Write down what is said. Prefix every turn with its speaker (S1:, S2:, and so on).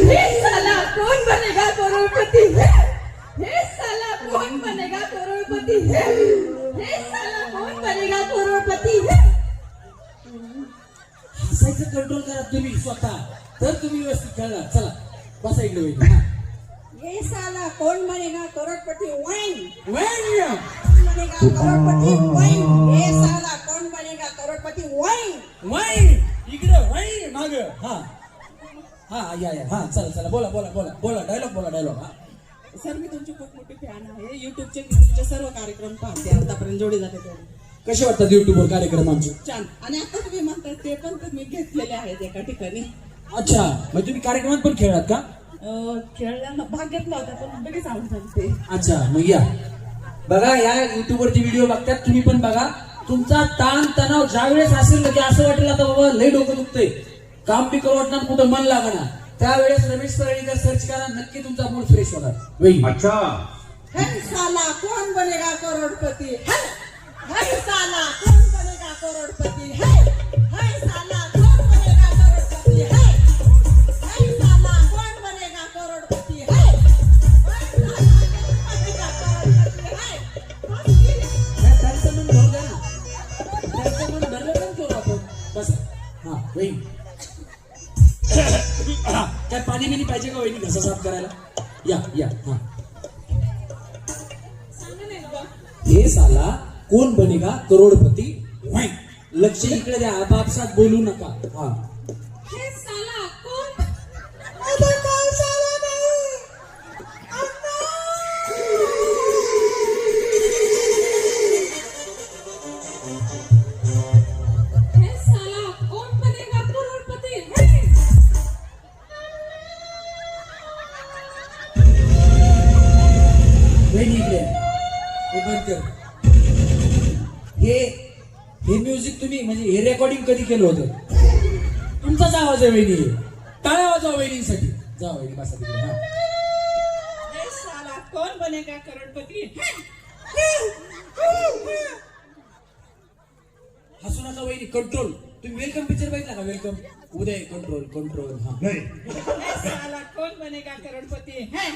S1: हे साला कौन बनेगा करोड़पति है हे साला कौन बनेगा करोड़पति है हे साला कौन बनेगा करोड़पति है
S2: हसायचं कंट्रोल करा तुम्ही स्वतः तर तुम्ही व्यवस्थित खेळणार. चला बसा इकडे वहिनी.
S1: ये साला कौन बनेगा करोड़पति वाइन
S2: वहिनी
S1: कौन बनेगा करोड़पति वाइन ये साला कौन बनेगा करोड़पति वाइन
S2: वहिनी इकडे वहिनी माग. हा हा या या हा चला चला बोला बोला बोला बोला डायलॉग. हा
S1: सर मी तुमची खूप मोठी फॅन आहे युट्यूबचे तुमचे सर्व कार्यक्रम पाहते आतापर्यंत जोडी जाते तेवढे
S2: कसे वाटतात युट्यूबवर कार्यक्रम आमचे?
S1: छान आणि आता तुम्ही म्हणताय ते पण तुम्ही घेतलेले आहेत एका ठिकाणी
S2: अच्छा मग तुम्ही कार्यक्रमात पण खेळलात का?
S1: खेळल्यानं भाग घेतला होता पण लगेच आवडतात ते.
S2: अच्छा मग या बघा या युट्यूबवरती व्हिडिओ बघतात तुम्ही पण बघा. तुमचा ताण तणाव ज्या वेळेस असेल की असं वाटेल आता बाबा लय डोकं दुखतंय काम बी करू वाटणार कुठं मन लागणार त्यावेळेस रमेश परळीकर सर्च करा नक्की तुमचा मूड फ्रेश होणार. वही
S3: अच्छा
S1: है साला कौन बनेगा करोड़पति है साला कौन बनेगा करोड़पति है साला कौन बनेगा करोड़पति है साला कौन बनेगा करोड़पति है
S2: त्यांचं मन भरू द्या ना. त्यांचं मन भरलं पण करू आपण. बस हा वही काय पाणी बिनी पाहिजे का वहिनी घसा साफ करायला? या या हा. हे साला कोण बनेगा करोडपती वाई. लक्ष इकडे द्या आपापसात बोलू नका. हा
S1: हे साला कौन हे साला कौन बनेगा करोड़पति है
S2: वहिनी इकडे हे बंद कर. हे म्युझिक तुम्ही म्हणजे हे रेकॉर्डिंग कधी केलं होतं? तुमचाच आवाज आहे वहिनी. टाळ्या वाजवा वहिनीसाठी. जा वहिनी बसा तिकडे. हा
S1: हे साला कौन बनेगा करोड़पति है
S2: हसू नका वहिनी. कंट्रोल. तुम्ही वेलकम पिक्चर बघितला का? वेलकम उदय कंट्रोल कंट्रोल. हा
S3: नाही
S1: हे साला कौन बनेगा करोड़पति है